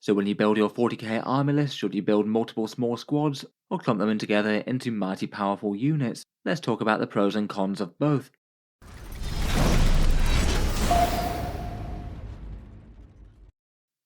So when you build your 40k army list, should you build multiple small squads or clump them in together into mighty powerful units? Let's talk about the pros and cons of both.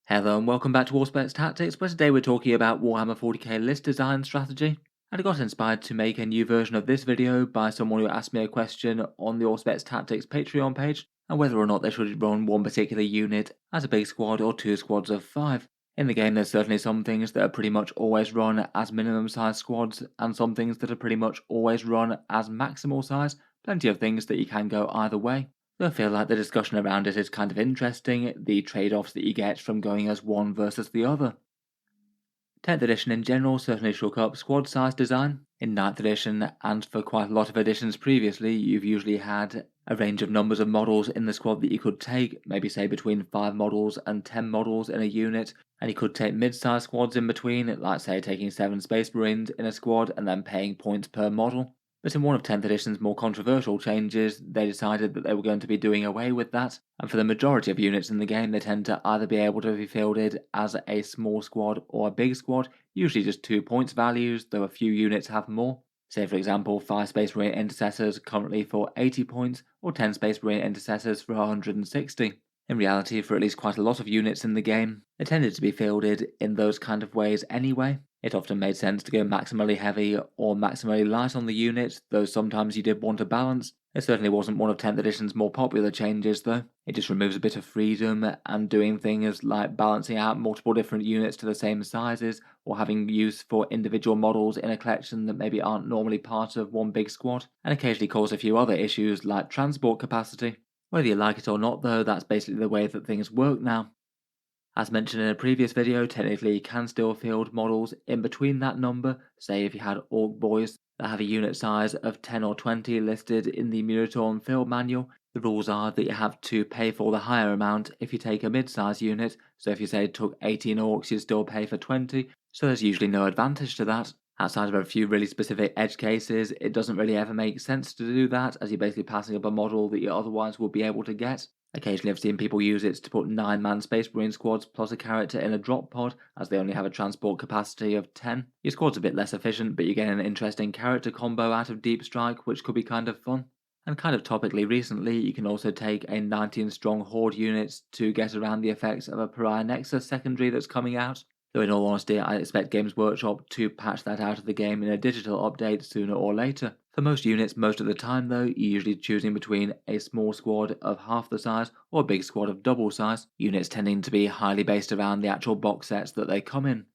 Hello and welcome back to Auspex Tactics, where today we're talking about Warhammer 40k list design strategy. And I got inspired to make a new version of this video by someone who asked me a question on the Auspex Tactics Patreon page, and whether or not they should run one particular unit as a big squad or two squads of 5. In the game there's certainly some things that are pretty much always run as minimum size squads, and some things that are pretty much always run as maximal size, plenty of things that you can go either way. So I feel like the discussion around it is kind of interesting, the trade-offs that you get from going as one versus the other. 10th edition in general certainly shook up squad size design. In 9th edition, and for quite a lot of editions previously, you've usually had a range of numbers of models in the squad that you could take, maybe say between 5 models and 10 models in a unit, and you could take mid-sized squads in between, like say taking 7 Space Marines in a squad and then paying points per model. But in one of 10th edition's more controversial changes, they decided that they were going to be doing away with that, and for the majority of units in the game they tend to either be able to be fielded as a small squad or a big squad, usually just 2 points values, though a few units have more. Say for example 5 Space Marine Intercessors currently for 80 points, or 10 Space Marine Intercessors for 160. In reality, for at least quite a lot of units in the game, they tended to be fielded in those kind of ways anyway. It often made sense to go maximally heavy or maximally light on the unit, though sometimes you did want a balance. It certainly wasn't one of 10th edition's more popular changes though. It just removes a bit of freedom and doing things like balancing out multiple different units to the same sizes, or having use for individual models in a collection that maybe aren't normally part of one big squad, and occasionally cause a few other issues like transport capacity. Whether you like it or not though, that's basically the way that things work now. As mentioned in a previous video, technically you can still field models in between that number, say if you had Orc Boys that have a unit size of 10 or 20 listed in the Muratorn field manual. The rules are that you have to pay for the higher amount if you take a mid-size unit, so if you say took 18 Orcs you'd still pay for 20, so there's usually no advantage to that. Outside of a few really specific edge cases, it doesn't really ever make sense to do that, as you're basically passing up a model that you otherwise would be able to get. Occasionally I've seen people use it to put 9-man Space Marine squads plus a character in a drop pod, as they only have a transport capacity of 10. Your squad's a bit less efficient, but you get an interesting character combo out of Deep Strike, which could be kind of fun. And kind of topically recently, you can also take a 19 strong Horde unit to get around the effects of a Pariah Nexus secondary that's coming out. Though in all honesty, I expect Games Workshop to patch that out of the game in a digital update sooner or later. For most units, most of the time though, you're usually choosing between a small squad of half the size or a big squad of double size, units tending to be highly based around the actual box sets that they come in.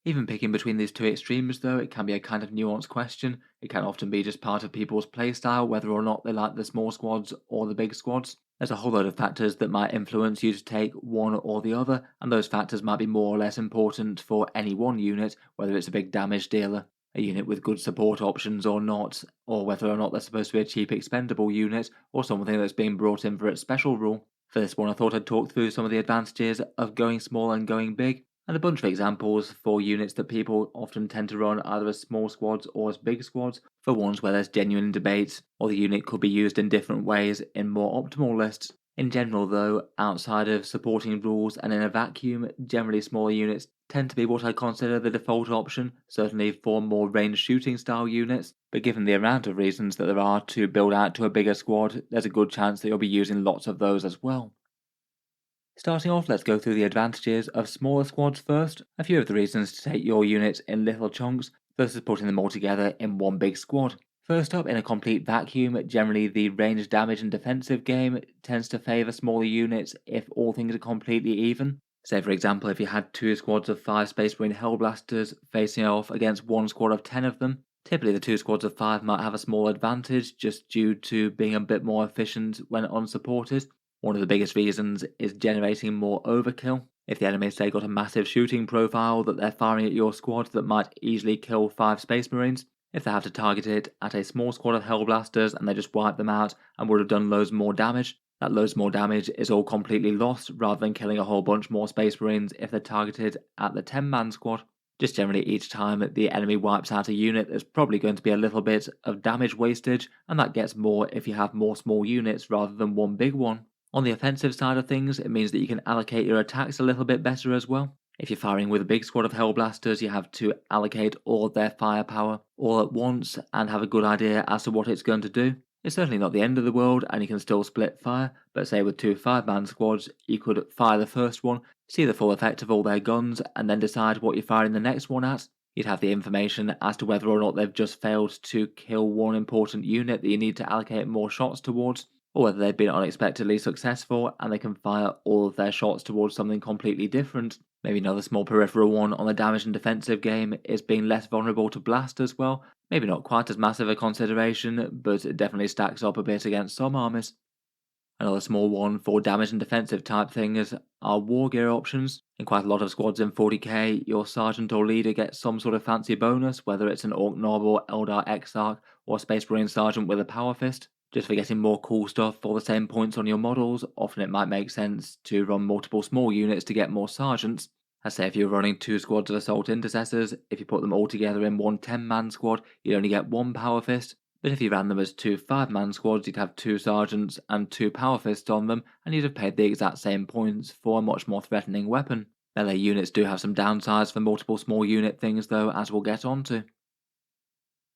Even picking between these two extremes though, it can be a kind of nuanced question. It can often be just part of people's playstyle, whether or not they like the small squads or the big squads. There's a whole load of factors that might influence you to take one or the other, and those factors might be more or less important for any one unit, whether it's a big damage dealer, a unit with good support options or not, or whether or not they're supposed to be a cheap expendable unit, or something that's being brought in for its special rule. For this one I thought I'd talk through some of the advantages of going small and going big, and a bunch of examples for units that people often tend to run either as small squads or as big squads, for ones where there's genuine debate, or the unit could be used in different ways in more optimal lists. In general though, outside of supporting rules and in a vacuum, generally smaller units tend to be what I consider the default option, certainly for more ranged shooting style units, but given the amount of reasons that there are to build out to a bigger squad, there's a good chance that you'll be using lots of those as well. Starting off, let's go through the advantages of smaller squads first, a few of the reasons to take your units in little chunks versus putting them all together in one big squad. First up, in a complete vacuum, generally the ranged damage and defensive game tends to favour smaller units if all things are completely even. Say for example, if you had 2 squads of 5 Space Marine Hellblasters facing off against 1 squad of 10 of them, typically the 2 squads of 5 might have a small advantage just due to being a bit more efficient when unsupported. One of the biggest reasons is generating more overkill. If the enemy say got a massive shooting profile that they're firing at your squad that might easily kill 5 Space Marines, if they have to target it at a small squad of Hellblasters and they just wipe them out and would have done loads more damage, that loads more damage is all completely lost rather than killing a whole bunch more Space Marines if they're targeted at the 10-man squad. Just generally each time the enemy wipes out a unit, there's probably going to be a little bit of damage wastage, and that gets more if you have more small units rather than one big one. On the offensive side of things, it means that you can allocate your attacks a little bit better as well. If you're firing with a big squad of Hellblasters, you have to allocate all of their firepower all at once and have a good idea as to what it's going to do. It's certainly not the end of the world and you can still split fire, but say with two 5-man squads, you could fire the first one, see the full effect of all their guns, and then decide what you're firing the next one at. You'd have the information as to whether or not they've just failed to kill one important unit that you need to allocate more shots towards, or whether they've been unexpectedly successful and they can fire all of their shots towards something completely different. Maybe another small peripheral one on the damage and defensive game is being less vulnerable to blast as well. Maybe not quite as massive a consideration, but it definitely stacks up a bit against some armies. Another small one for damage and defensive type things are war gear options. In quite a lot of squads in 40k, your sergeant or leader gets some sort of fancy bonus, whether it's an Orc Noble, Eldar Exarch, or Space Marine Sergeant with a Power Fist. Just for getting more cool stuff for the same points on your models, often it might make sense to run multiple small units to get more sergeants. I say if you're running 2 squads of Assault Intercessors, if you put them all together in one 10-man squad, you'd only get 1 Power Fist, but if you ran them as 2 5-man squads, you'd have 2 sergeants and 2 Power Fists on them, and you'd have paid the exact same points for a much more threatening weapon. Melee units do have some downsides for multiple small unit things though, as we'll get onto.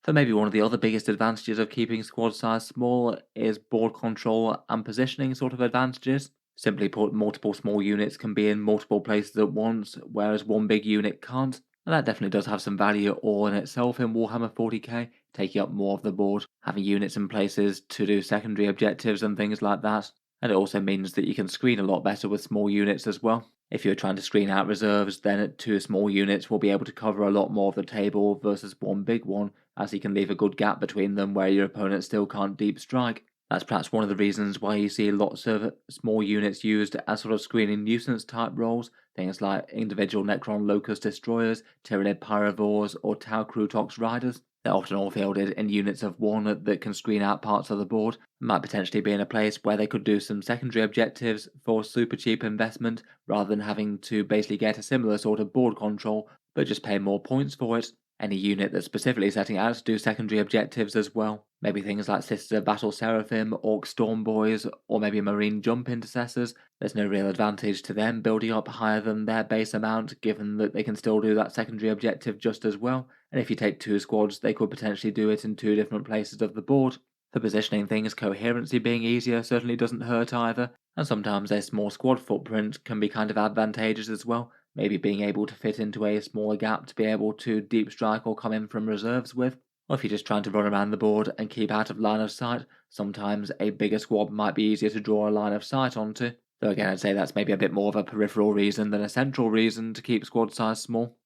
So maybe one of the other biggest advantages of keeping squad size small is board control and positioning sort of advantages. Simply put, multiple small units can be in multiple places at once, whereas one big unit can't. And that definitely does have some value all in itself in Warhammer 40k, taking up more of the board, having units in places to do secondary objectives and things like that. And it also means that you can screen a lot better with small units as well. If you're trying to screen out reserves, then 2 small units will be able to cover a lot more of the table versus one big one, as you can leave a good gap between them where your opponent still can't deep strike. That's perhaps one of the reasons why you see lots of small units used as sort of screening nuisance type roles, things like individual Necron Locust Destroyers, Tyranid Pyrovores, or Tau Crutox Riders. They're often all fielded in units of one that can screen out parts of the board, might potentially be in a place where they could do some secondary objectives for super cheap investment rather than having to basically get a similar sort of board control but just pay more points for it. Any unit that's specifically setting out to do secondary objectives as well. Maybe things like Sisters of Battle Seraphim, Orc Storm Boys, or maybe Marine Jump Intercessors. There's no real advantage to them building up higher than their base amount, given that they can still do that secondary objective just as well. And if you take 2 squads, they could potentially do it in 2 different places of the board. For positioning things, coherency being easier certainly doesn't hurt either, and sometimes a small squad footprint can be kind of advantageous as well. Maybe being able to fit into a smaller gap to be able to deep strike or come in from reserves with. Or if you're just trying to run around the board and keep out of line of sight, sometimes a bigger squad might be easier to draw a line of sight onto. Though again, I'd say that's maybe a bit more of a peripheral reason than a central reason to keep squad size small.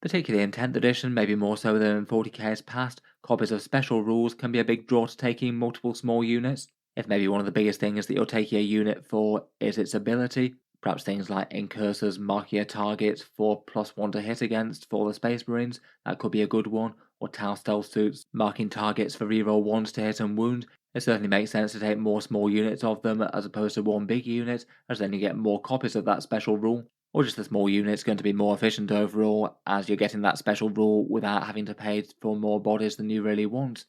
Particularly in 10th edition, maybe more so than in 40k's past, copies of special rules can be a big draw to taking multiple small units. If maybe one of the biggest things that you're taking a unit for is its ability, perhaps things like Incursors marking a target for +1 to hit against for the Space Marines, that could be a good one, or Tau Stealth Suits marking targets for reroll 1s to hit and wound. It certainly makes sense to take more small units of them as opposed to one big unit, as then you get more copies of that special rule. Or just the small unit's going to be more efficient overall, as you're getting that special rule without having to pay for more bodies than you really want.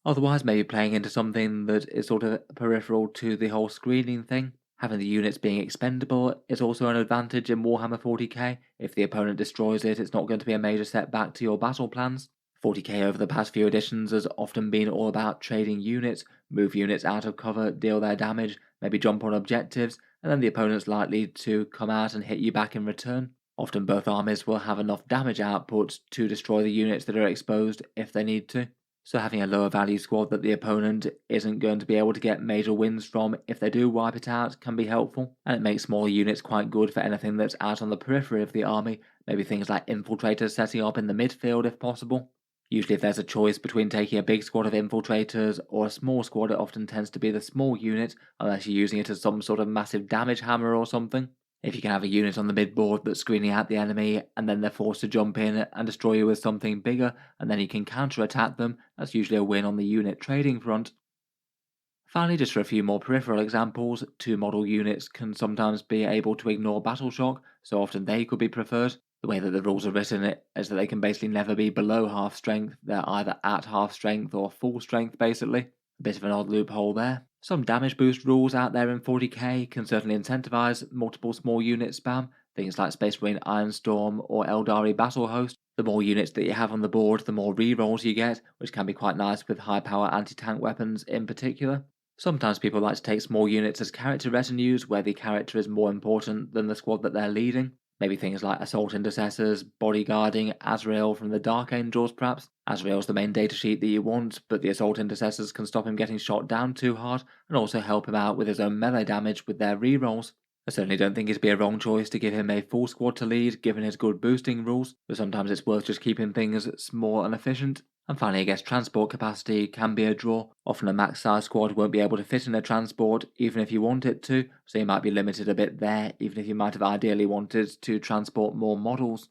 Otherwise, maybe playing into something that is sort of peripheral to the whole screening thing. Having the units being expendable is also an advantage in Warhammer 40k. If the opponent destroys it, it's not going to be a major setback to your battle plans. 40k over the past few editions has often been all about trading units, move units out of cover, deal their damage, maybe jump on objectives, and then the opponent's likely to come out and hit you back in return. Often both armies will have enough damage output to destroy the units that are exposed if they need to. So having a lower value squad that the opponent isn't going to be able to get major wins from if they do wipe it out can be helpful, and it makes smaller units quite good for anything that's out on the periphery of the army, maybe things like infiltrators setting up in the midfield if possible. Usually if there's a choice between taking a big squad of infiltrators or a small squad, it often tends to be the small unit, unless you're using it as some sort of massive damage hammer or something. If you can have a unit on the mid-board that's screening out the enemy, and then they're forced to jump in and destroy you with something bigger, and then you can counter-attack them, that's usually a win on the unit trading front. Finally, just for a few more peripheral examples, 2 model units can sometimes be able to ignore battle shock, so often they could be preferred. The way that the rules are written is that they can basically never be below half strength, they're either at half strength or full strength basically. A bit of an odd loophole there. Some damage boost rules out there in 40k can certainly incentivize multiple small unit spam. Things like Space Marine Ironstorm or Eldari Battle Host. The more units that you have on the board, the more rerolls you get, which can be quite nice with high power anti-tank weapons in particular. Sometimes people like to take small units as character retinues, where the character is more important than the squad that they're leading. Maybe things like Assault Intercessors, Bodyguarding, Azrael from the Dark Angels perhaps. Azrael's the main datasheet that you want, but the Assault Intercessors can stop him getting shot down too hard, and also help him out with his own melee damage with their rerolls. I certainly don't think it'd be a wrong choice to give him a full squad to lead, given his good boosting rules, but sometimes it's worth just keeping things small and efficient. And finally, I guess transport capacity can be a draw. Often a max size squad won't be able to fit in a transport, even if you want it to, so you might be limited a bit there, even if you might have ideally wanted to transport more models.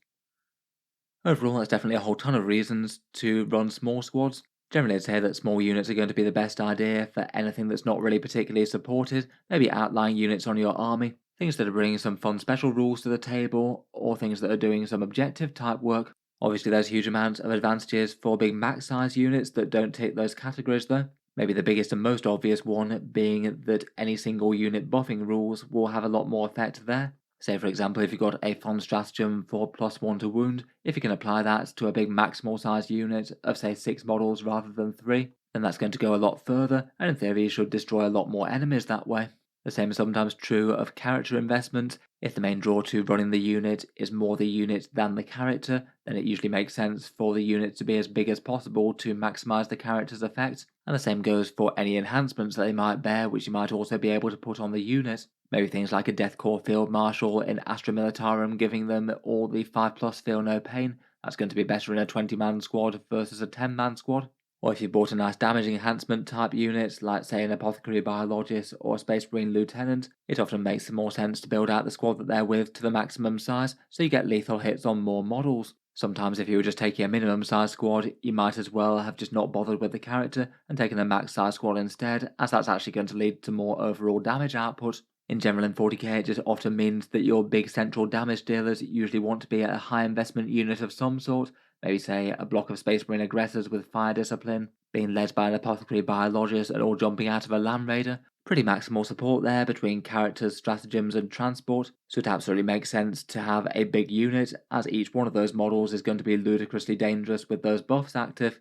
Overall, there's definitely a whole ton of reasons to run small squads. Generally, I'd say that small units are going to be the best idea for anything that's not really particularly supported, maybe outlying units on your army, things that are bringing some fun special rules to the table, or things that are doing some objective type work. Obviously, there's huge amounts of advantages for big max size units that don't tick those categories though. Maybe the biggest and most obvious one being that any single unit buffing rules will have a lot more effect there. Say for example, if you've got a fun stratagem for +1 to wound, if you can apply that to a big maximal size unit of say 6 models rather than 3, then that's going to go a lot further, and in theory you should destroy a lot more enemies that way. The same is sometimes true of character investment. If the main draw to running the unit is more the unit than the character, then it usually makes sense for the unit to be as big as possible to maximize the character's effect. And the same goes for any enhancements that they might bear, which you might also be able to put on the unit. Maybe things like a Deathcore Field Marshal in Astra Militarum giving them all the 5+ feel no pain. That's going to be better in a 20-man squad versus a 10-man squad. Or if you bought a nice damage enhancement type unit, like say an Apothecary Biologist or a Space Marine Lieutenant, it often makes more sense to build out the squad that they're with to the maximum size, so you get lethal hits on more models. Sometimes if you were just taking a minimum size squad, you might as well have just not bothered with the character and taken a max size squad instead, as that's actually going to lead to more overall damage output. In general in 40k it just often means that your big central damage dealers usually want to be a high investment unit of some sort, maybe say a block of Space Marine aggressors with fire discipline, being led by an Apothecary Biologist and all jumping out of a Land Raider. Pretty maximal support there between characters, stratagems and transport, so it absolutely makes sense to have a big unit, as each one of those models is going to be ludicrously dangerous with those buffs active.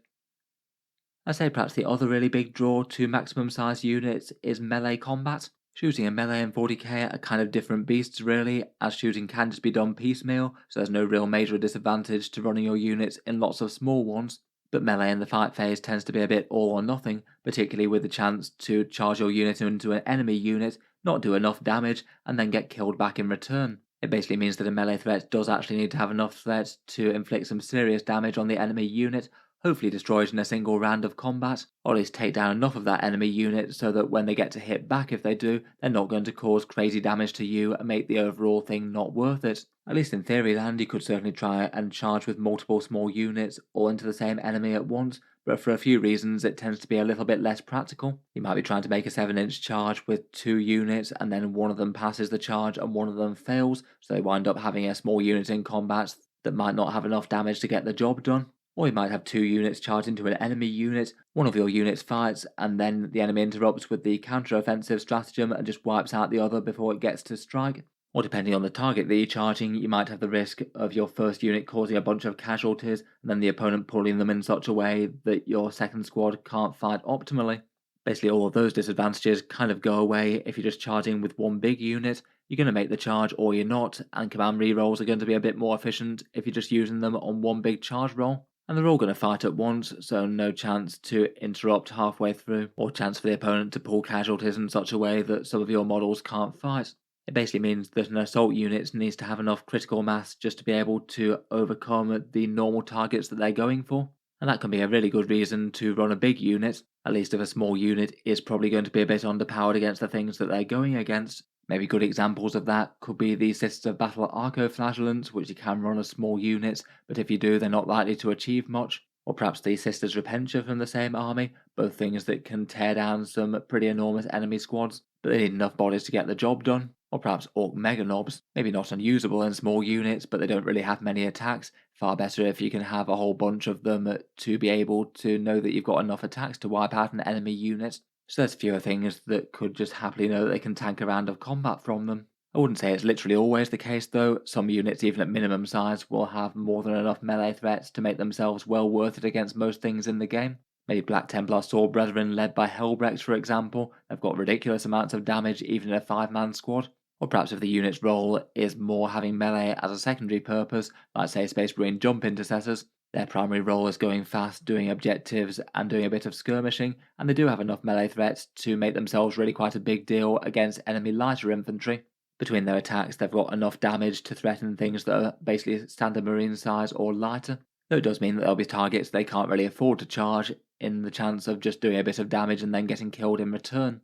I'd say perhaps the other really big draw to maximum size units is melee combat. Shooting and melee in 40k are kind of different beasts really, as shooting can just be done piecemeal, so there's no real major disadvantage to running your units in lots of small ones. But melee in the fight phase tends to be a bit all or nothing, particularly with the chance to charge your unit into an enemy unit, not do enough damage, and then get killed back in return. It basically means that a melee threat does actually need to have enough threat to inflict some serious damage on the enemy unit, hopefully destroy it in a single round of combat, or at least take down enough of that enemy unit so that when they get to hit back, if they do, they're not going to cause crazy damage to you and make the overall thing not worth it. At least in theory land, you could certainly try and charge with multiple small units all into the same enemy at once, but for a few reasons it tends to be a little bit less practical. You might be trying to make a 7-inch charge with 2 units and then one of them passes the charge and one of them fails, so they wind up having a small unit in combat that might not have enough damage to get the job done. Or you might have 2 units charge into an enemy unit, one of your units fights, and then the enemy interrupts with the counter-offensive stratagem and just wipes out the other before it gets to strike. Or depending on the target that you're charging, you might have the risk of your first unit causing a bunch of casualties, and then the opponent pulling them in such a way that your second squad can't fight optimally. Basically all of those disadvantages kind of go away if you're just charging with one big unit. You're going to make the charge or you're not, and command rerolls are going to be a bit more efficient if you're just using them on one big charge roll. And they're all going to fight at once, so no chance to interrupt halfway through, or chance for the opponent to pull casualties in such a way that some of your models can't fight. It basically means that an assault unit needs to have enough critical mass just to be able to overcome the normal targets that they're going for. And that can be a really good reason to run a big unit, at least if a small unit is probably going to be a bit underpowered against the things that they're going against. Maybe good examples of that could be the Sisters of Battle Arcoflagellants, which you can run as small units, but if you do, they're not likely to achieve much. Or perhaps the Sisters Repentia from the same army, both things that can tear down some pretty enormous enemy squads, but they need enough bodies to get the job done. Or perhaps Orc Meganobs, maybe not unusable in small units, but they don't really have many attacks. Far better if you can have a whole bunch of them to be able to know that you've got enough attacks to wipe out an enemy unit. So there's fewer things that could just happily know that they can tank a round of combat from them. I wouldn't say it's literally always the case though. Some units, even at minimum size, will have more than enough melee threats to make themselves well worth it against most things in the game. Maybe Black Templar Sword Brethren led by Helbrecht, for example, have got ridiculous amounts of damage even in a 5-man squad. Or perhaps if the unit's role is more having melee as a secondary purpose, like say Space Marine Jump Intercessors, their primary role is going fast, doing objectives, and doing a bit of skirmishing, and they do have enough melee threats to make themselves really quite a big deal against enemy lighter infantry. Between their attacks, they've got enough damage to threaten things that are basically standard marine size or lighter, though it does mean that there'll be targets they can't really afford to charge in the chance of just doing a bit of damage and then getting killed in return.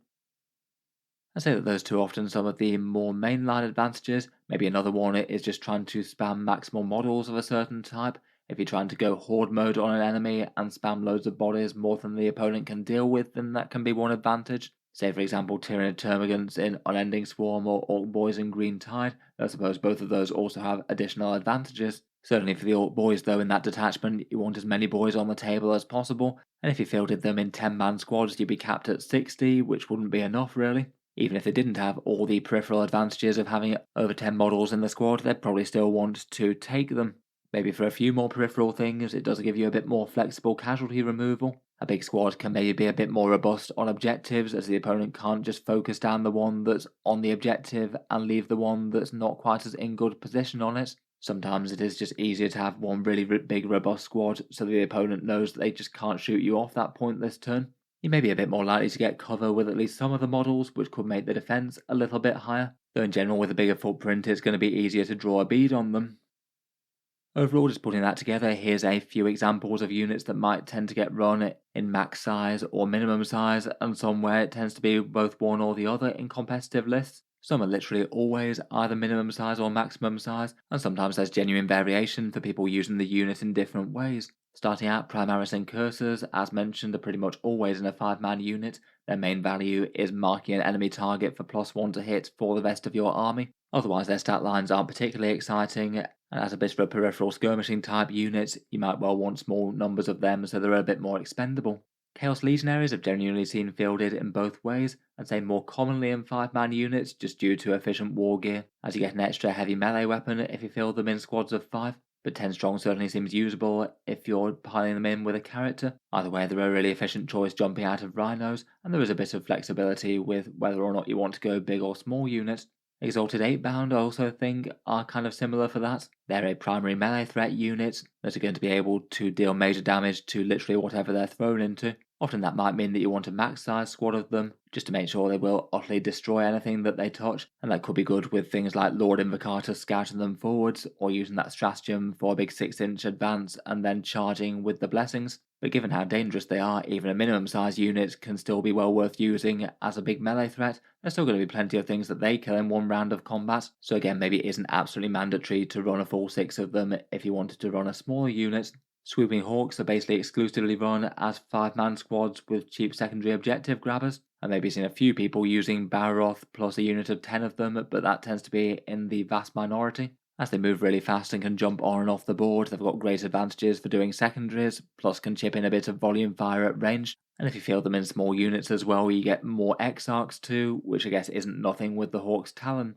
I say that those two are often some of the more mainline advantages. Maybe another one is just trying to spam maximal models of a certain type. If you're trying to go horde mode on an enemy and spam loads of bodies more than the opponent can deal with, then that can be one advantage. Say for example Tyranid Termagants in Unending Swarm or Orc Boys in Green Tide. I suppose both of those also have additional advantages. Certainly for the Orc Boys though, in that detachment you want as many boys on the table as possible, and if you fielded them in 10-man squads you'd be capped at 60, which wouldn't be enough really. Even if they didn't have all the peripheral advantages of having over 10 models in the squad, they'd probably still want to take them. Maybe for a few more peripheral things, it does give you a bit more flexible casualty removal. A big squad can maybe be a bit more robust on objectives, as the opponent can't just focus down the one that's on the objective and leave the one that's not quite as in good position on it. Sometimes it is just easier to have one really big robust squad so the opponent knows that they just can't shoot you off that point this turn. You may be a bit more likely to get cover with at least some of the models, which could make the defense a little bit higher, though in general with a bigger footprint it's going to be easier to draw a bead on them. Overall, just putting that together, here's a few examples of units that might tend to get run in max size or minimum size, and some where it tends to be both one or the other in competitive lists. Some are literally always either minimum size or maximum size, and sometimes there's genuine variation for people using the unit in different ways. Starting out, Primaris and Cursors, as mentioned, are pretty much always in a 5-man unit. Their main value is marking an enemy target for +1 to hit for the rest of your army. Otherwise, their stat lines aren't particularly exciting, and as a bit of a peripheral skirmishing type unit, you might well want small numbers of them so they're a bit more expendable. Chaos Legionaries have genuinely seen fielded in both ways, I'd say more commonly in 5-man units just due to efficient war gear, as you get an extra heavy melee weapon if you field them in squads of 5. But 10 strong certainly seems usable if you're piling them in with a character. Either way, they're a really efficient choice jumping out of rhinos, and there is a bit of flexibility with whether or not you want to go big or small units. Exalted 8-bound I also think are kind of similar for that. They're a primary melee threat unit that are going to be able to deal major damage to literally whatever they're thrown into. Often that might mean that you want a max size squad of them, just to make sure they will utterly destroy anything that they touch, and that could be good with things like Lord Invocatus scouting them forwards, or using that stratagem for a big 6-inch advance and then charging with the blessings. But given how dangerous they are, even a minimum size unit can still be well worth using as a big melee threat. There's still going to be plenty of things that they kill in one round of combat, so again maybe it isn't absolutely mandatory to run a full 6 of them if you wanted to run a smaller unit. Swooping Hawks are basically exclusively run as 5-man squads with cheap secondary objective grabbers. I've maybe seen a few people using Barroth plus a unit of 10 of them, but that tends to be in the vast minority. As they move really fast and can jump on and off the board, they've got great advantages for doing secondaries, plus can chip in a bit of volume fire at range. And if you field them in small units as well, you get more Exarchs too, which I guess isn't nothing with the Hawk's Talon.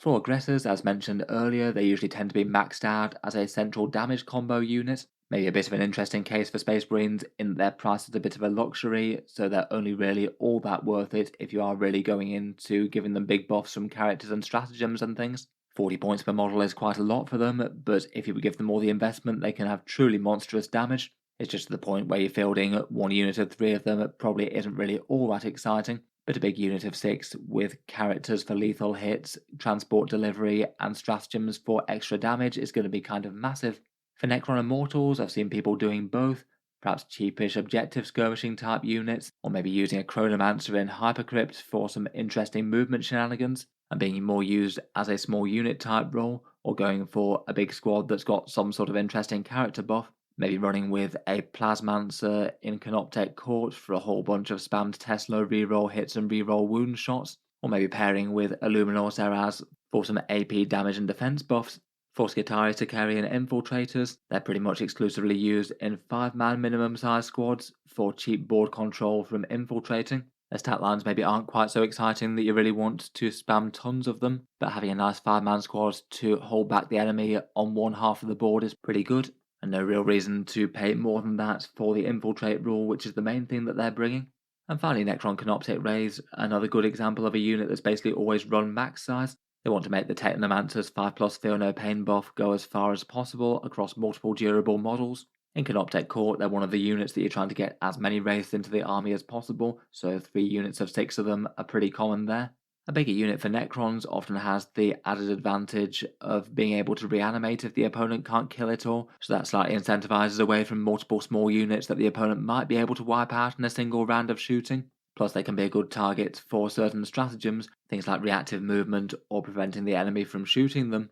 For aggressors, as mentioned earlier, they usually tend to be maxed out as a central damage combo unit. Maybe a bit of an interesting case for Space Marines in that their price is a bit of a luxury, so they're only really all that worth it if you are really going into giving them big buffs from characters and stratagems and things. 40 points per model is quite a lot for them, but if you give them all the investment, they can have truly monstrous damage. It's just to the point where you're fielding one unit of 3 of them, it probably isn't really all that exciting. But a big unit of 6 with characters for lethal hits, transport delivery, and stratagems for extra damage is going to be kind of massive. For Necron Immortals, I've seen people doing both, perhaps cheapish objective skirmishing type units, or maybe using a Chronomancer in Hypercrypt for some interesting movement shenanigans, and being more used as a small unit type role, or going for a big squad that's got some sort of interesting character buff. Maybe running with a Plasmancer in Canoptek Court for a whole bunch of spammed Tesla reroll hits and reroll wound shots, or maybe pairing with Illuminor Seraz for some AP damage and defense buffs. For Skitarii to carry in Infiltrators, they're pretty much exclusively used in 5-man minimum size squads for cheap board control from infiltrating. The stat lines maybe aren't quite so exciting that you really want to spam tons of them, but having a nice 5-man squad to hold back the enemy on one half of the board is pretty good, and no real reason to pay more than that for the infiltrate rule, which is the main thing that they're bringing. And finally, Necron Canoptic Rays, another good example of a unit that's basically always run max size. They want to make the Technomancer's 5+ Feel No Pain buff go as far as possible across multiple durable models. In Canoptech Court, they're one of the units that you're trying to get as many wraiths into the army as possible, so 3 units of 6 of them are pretty common there. A bigger unit for Necrons often has the added advantage of being able to reanimate if the opponent can't kill it all, so that slightly incentivizes away from multiple small units that the opponent might be able to wipe out in a single round of shooting. Plus, they can be a good target for certain stratagems, things like reactive movement or preventing the enemy from shooting them.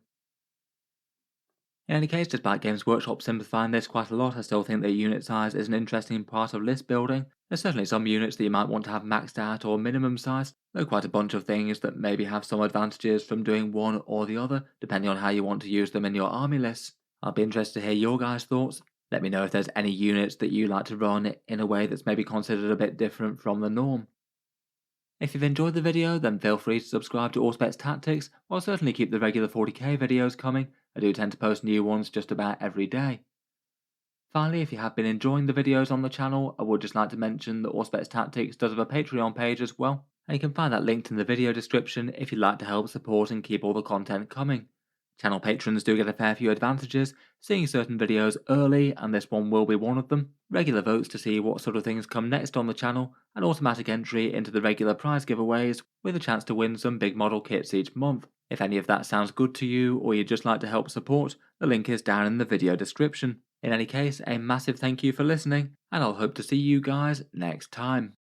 In any case, despite Games Workshop simplifying this quite a lot, I still think that unit size is an interesting part of list building. There's certainly some units that you might want to have maxed out or minimum size, though quite a bunch of things that maybe have some advantages from doing one or the other, depending on how you want to use them in your army lists. I'll be interested to hear your guys' thoughts. Let me know if there's any units that you like to run in a way that's maybe considered a bit different from the norm. If you've enjoyed the video, then feel free to subscribe to Auspex Tactics, or certainly keep the regular 40k videos coming. I do tend to post new ones just about every day. Finally, if you have been enjoying the videos on the channel, I would just like to mention that Auspex Tactics does have a Patreon page as well, and you can find that linked in the video description if you'd like to help support and keep all the content coming. Channel patrons do get a fair few advantages, seeing certain videos early, and this one will be one of them, regular votes to see what sort of things come next on the channel, and automatic entry into the regular prize giveaways, with a chance to win some big model kits each month. If any of that sounds good to you, or you'd just like to help support, the link is down in the video description. In any case, a massive thank you for listening, and I'll hope to see you guys next time.